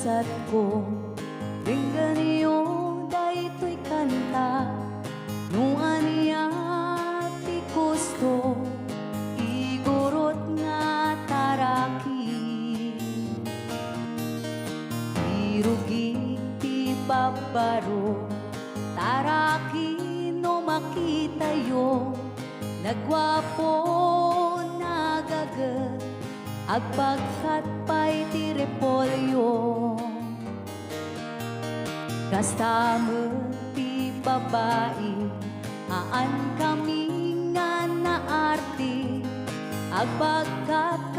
pusat ko. Ringgan niyo daytoy kanta, no aniya ti gusto, igurot nga taraki. Irugi ti babaro, taraki no makita yo, nagwapo nagaga, agpagkat pa'y ti repolyo. Kastama ti babae, aan kami nga naarti, agpagkat